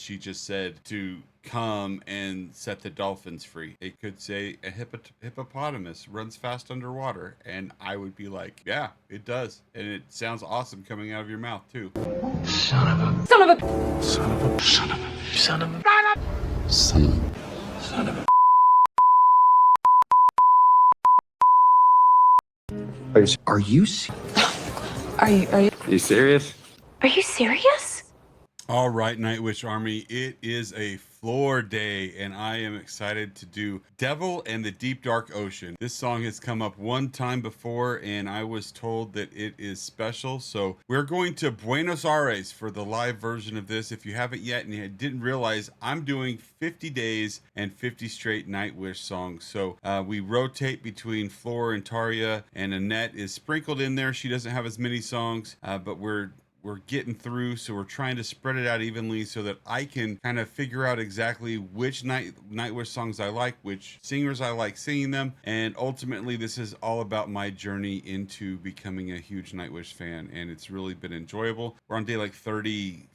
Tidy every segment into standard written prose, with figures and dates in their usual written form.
She just said to come and set the dolphins free. It could say a hippopotamus runs fast underwater, and I would be like, yeah, it does, and it sounds awesome coming out of your mouth too. Son of a. Son of a. Son of a. Son of a. Son of a. Son of a. Son of a. Are you serious? Are you serious? All right, Nightwish Army, it is a floor day, and I am excited to do Devil and the Deep Dark Ocean. This song has come up one time before, and I was told that it is special, so we're going to Buenos Aires for the live version of this. If you haven't yet and you didn't realize, I'm doing 50 days and 50 straight Nightwish songs. So we rotate between Floor and Tarja, and Annette is sprinkled in there. She doesn't have as many songs, but we're getting through, so we're trying to spread it out evenly so that I can kind of figure out exactly which Nightwish songs I like, which singers I like singing them, and ultimately this is all about my journey into becoming a huge Nightwish fan, and it's really been enjoyable. We're on day like 35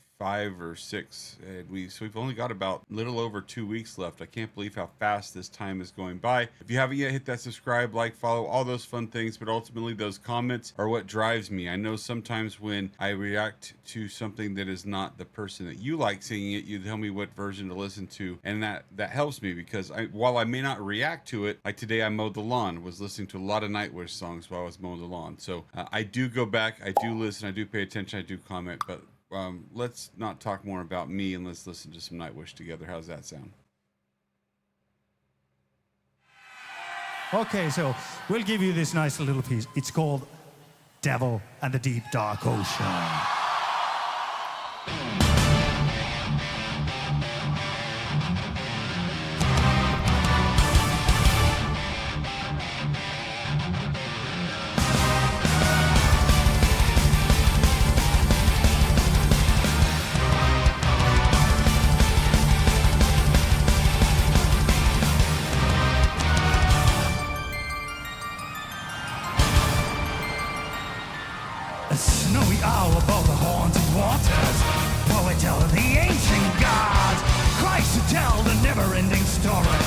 or 6, and we've only got about a little over 2 weeks left. I can't believe how fast this time is going by. If you haven't yet, hit that subscribe, like, follow, all those fun things, but ultimately those comments are what drives me. I know sometimes when I react to something that is not the person that you like singing it, you tell me what version to listen to, and that helps me, because while I may not react to it, like today I mowed the lawn, was listening to a lot of Nightwish songs while I was mowing the lawn. So I do go back, I do listen, I do pay attention, I do comment, but let's not talk more about me and let's listen to some Nightwish together. How's that sound? Okay, so we'll give you this nice little piece. It's called Devil and the Deep Dark Ocean. A snowy owl above the haunted waters, poet tell of the ancient gods, Christ to tell the never-ending story,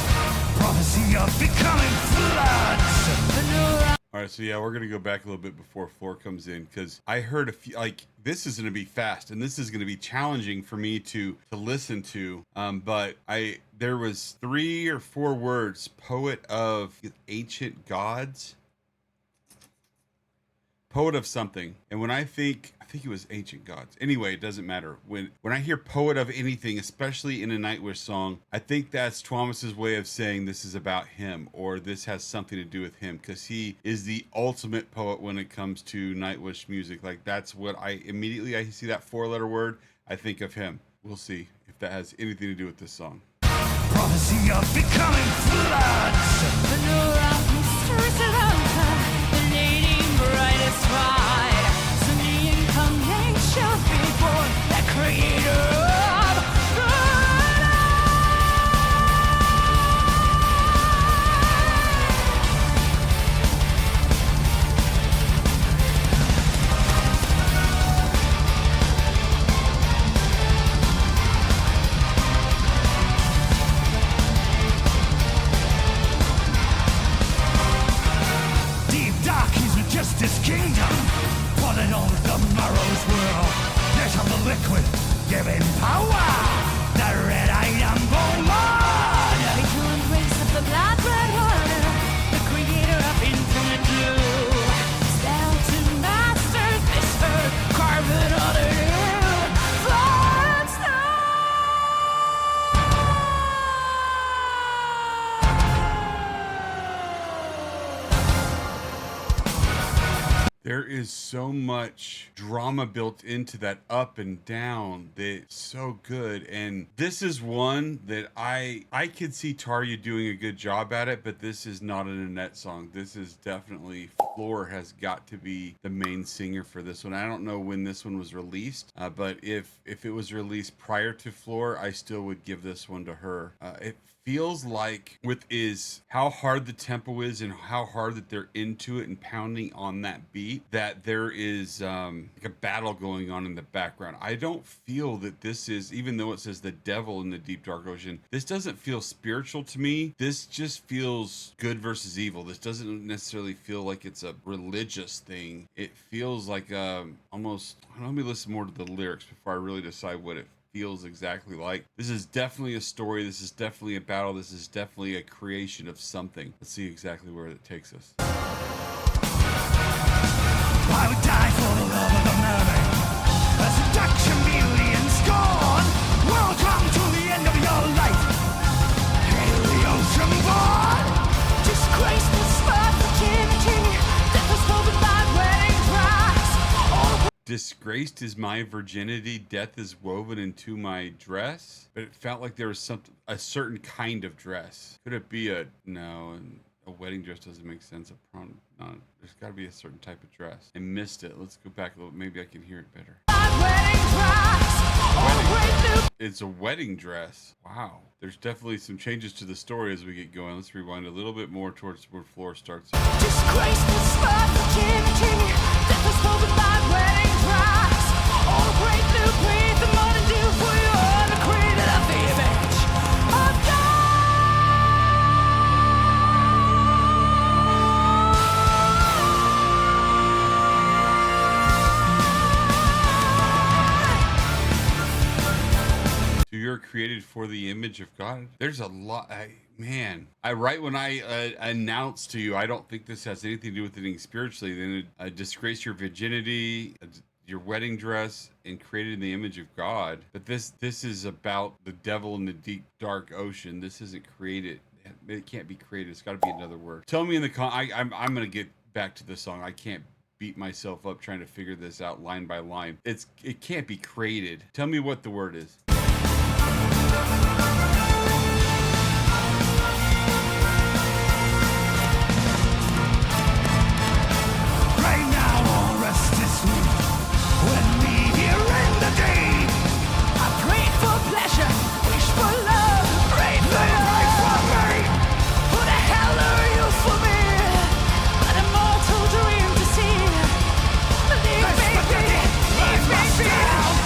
prophecy of becoming floods. All right, so yeah, we're gonna go back a little bit before Floor comes in, because I heard a few, like, this is gonna be fast and this is gonna be challenging for me to listen to, but there was 3 or 4 words: poet of ancient gods, poet of something, and when I think it was ancient gods. Anyway, it doesn't matter. When I hear poet of anything, especially in a Nightwish song, I think that's Thomas's way of saying this is about him, or this has something to do with him, because he is the ultimate poet when it comes to Nightwish music. Like, that's what I see that 4-letter word, I think of him. We'll see if that has anything to do with this song. Prophecy of becoming floods. Justice Kingdom, pulling on the marrow's world. Let of the liquid, giving power. The red iron bone blood. To embrace of the blood red water, the creator of infinite blue. Spell to masters, whisper, carving other There is so much drama built into that up and down that's so good. And this is one that I could see Tarja doing a good job at it, but this is not an Annette song. This is definitely, Floor has got to be the main singer for this one. I don't know when this one was released, but if it was released prior to Floor, I still would give this one to her. It feels like, with how hard the tempo is and how hard that they're into it and pounding on that beat, see that there is like a battle going on in the background. I don't feel that this is, even though it says the devil in the deep dark ocean, this doesn't feel spiritual to me. This just feels good versus evil. This doesn't necessarily feel like it's a religious thing. It feels like almost, let me listen more to the lyrics before I really decide what it feels exactly like. This is definitely a story. This is definitely a battle. This is definitely a creation of something. Let's see exactly where it takes us. I would die for the love of the mermaid, a seduction, beauty, and scorn. Welcome to the end of your life. Hail the ocean born. Disgrace the spot for virginity. Death was woven by wedding dress. Oh, Disgraced is my virginity, death is woven into my dress. But it felt like there was a certain kind of dress. Could it be a wedding dress? Doesn't make sense. A prom, no, there's got to be a certain type of dress. I missed it. Let's go back a little. Maybe I can hear it better. It's a wedding dress. Wow. There's definitely some changes to the story as we get going. Let's rewind a little bit more towards where floor starts. disgrace the spot for virginity. Death was woven by wedding dress. Oh, great new breed, the modern do for you are the created of the image of God. So you're created for the image of God. There's a lot. Right when I announce to you, I don't think this has anything to do with anything spiritually. Then disgrace your virginity, your wedding dress, and created in the image of God. But this is about the devil in the deep dark ocean. This isn't created. It can't be created. It's got to be another word. Tell me in the I'm gonna get back to the song. I can't beat myself up trying to figure this out line by line. It can't be created. Tell me what the word is. Right now, all rest is sweet. When we here in the day, I prayed for pleasure, wish for love, prayed for they love. pray for me. Who the hell are you for me? An immortal dream to see. Leave me be, leave me be,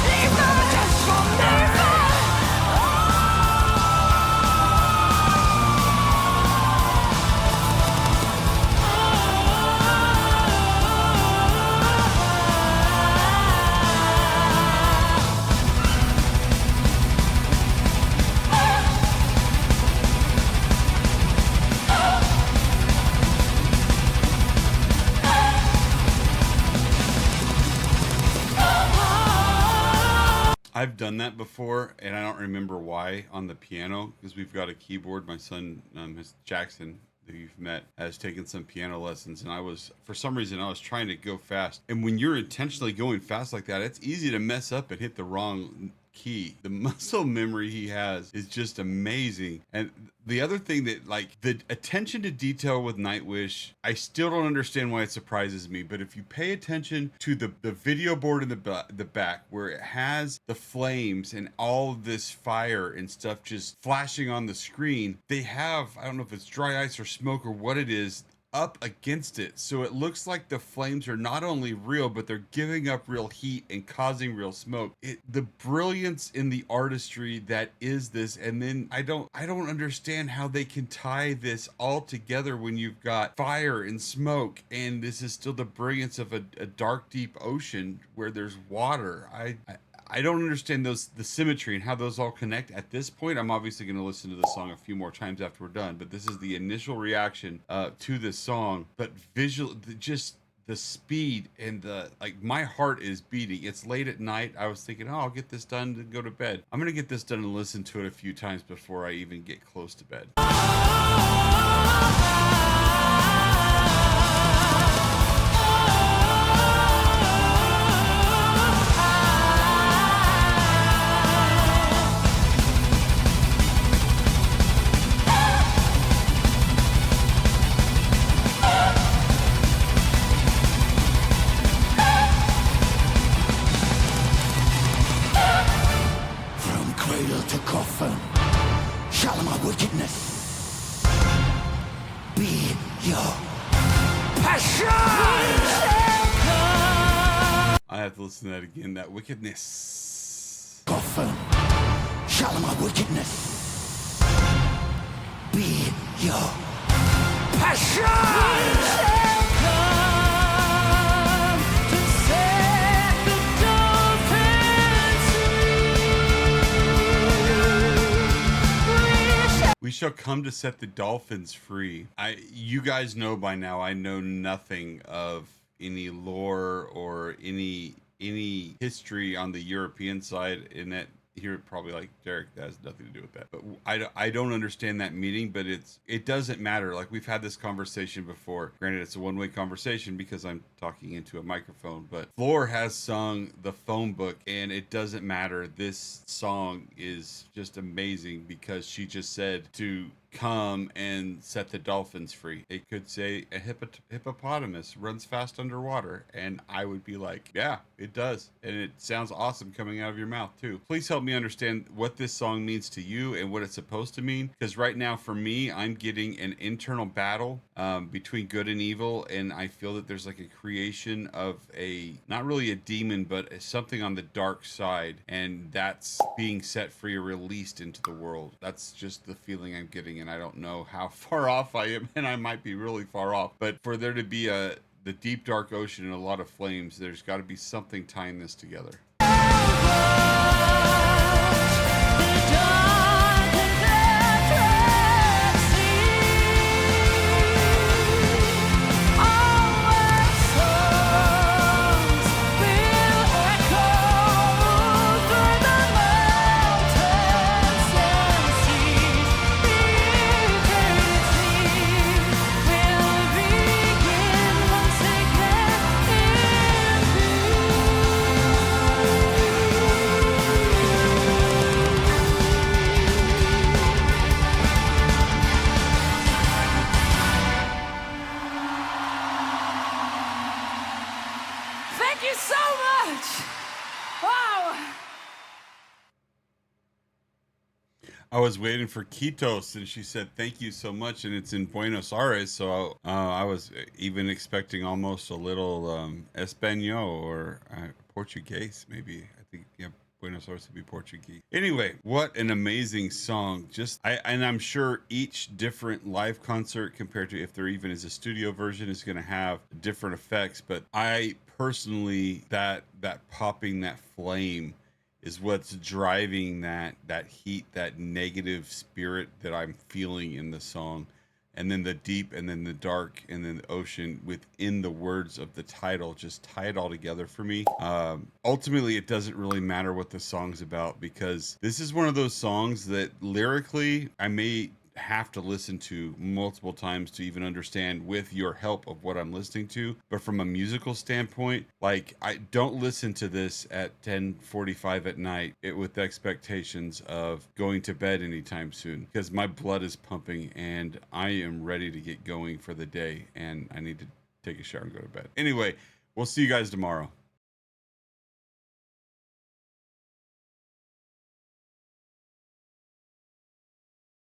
leave me just from there. I've done that before, and I don't remember why on the piano, because we've got a keyboard. My son, Jackson, who you've met, has taken some piano lessons, and for some reason, I was trying to go fast. And when you're intentionally going fast like that, it's easy to mess up and hit the wrong key. The muscle memory he has is just amazing. And the other thing that, like, the attention to detail with Nightwish, I still don't understand why it surprises me, but if you pay attention to the video board in the back where it has the flames and all of this fire and stuff just flashing on the screen, they have, I don't know if it's dry ice or smoke or what it is, up against it, so it looks like the flames are not only real, but they're giving up real heat and causing real smoke. The brilliance in the artistry that is this, and then I don't understand how they can tie this all together when you've got fire and smoke, and this is still the brilliance of a dark, deep ocean where there's water. I don't understand the symmetry and how those all connect at this point. I'm obviously going to listen to the song a few more times after we're done, but this is the initial reaction to this song. But just the speed and my heart is beating. It's late at night. I was thinking, I'll get this done and go to bed. I'm going to get this done and listen to it a few times before I even get close to bed. to coffin, shall my wickedness be your passion? I have to listen to that again. That wickedness. Confirm. Shall my wickedness be your passion? We shall come to set the dolphins free. You guys know by now, I know nothing of any lore or any history on the European side, in that here probably like Derek, that has nothing to do with that. But I don't understand that meaning, but it doesn't matter. Like, we've had this conversation before. Granted, it's a one-way conversation because I'm talking into a microphone, but Floor has sung the phone book, and it doesn't matter. This song is just amazing because she just said to come and set the dolphins free. It could say a hippopotamus runs fast underwater, and I would be like, yeah, it does, and it sounds awesome coming out of your mouth too. Please help me understand what this song means to you and what it's supposed to mean, because right now for me, I'm getting an internal battle between good and evil, and I feel that there's like a creation of a, not really a demon, but something on the dark side, and that's being set free or released into the world. That's just the feeling I'm getting, and I don't know how far off I am, and I might be really far off, but for there to be the deep dark ocean and a lot of flames, there's got to be something tying this together. Thank you so much. Wow. I was waiting for Quitos, and she said thank you so much, and it's in Buenos Aires, so I was even expecting almost a little Espanol or Portuguese, maybe. I think, yeah, Buenos Aires would be Portuguese. Anyway, what an amazing song. And I'm sure each different live concert, compared to if there even is a studio version, is going to have different effects, but I personally, that popping, that flame is what's driving that heat, that negative spirit that I'm feeling in the song. And then the deep, and then the dark, and then the ocean within the words of the title just tie it all together for me. Ultimately, it doesn't really matter what the song's about, because this is one of those songs that lyrically I may have to listen to multiple times to even understand, with your help, of what I'm listening to. But from a musical standpoint, like, I don't listen to this at 10:45 at night with expectations of going to bed anytime soon, because my blood is pumping and I am ready to get going for the day, and I need to take a shower and go to bed. Anyway, we'll see you guys tomorrow.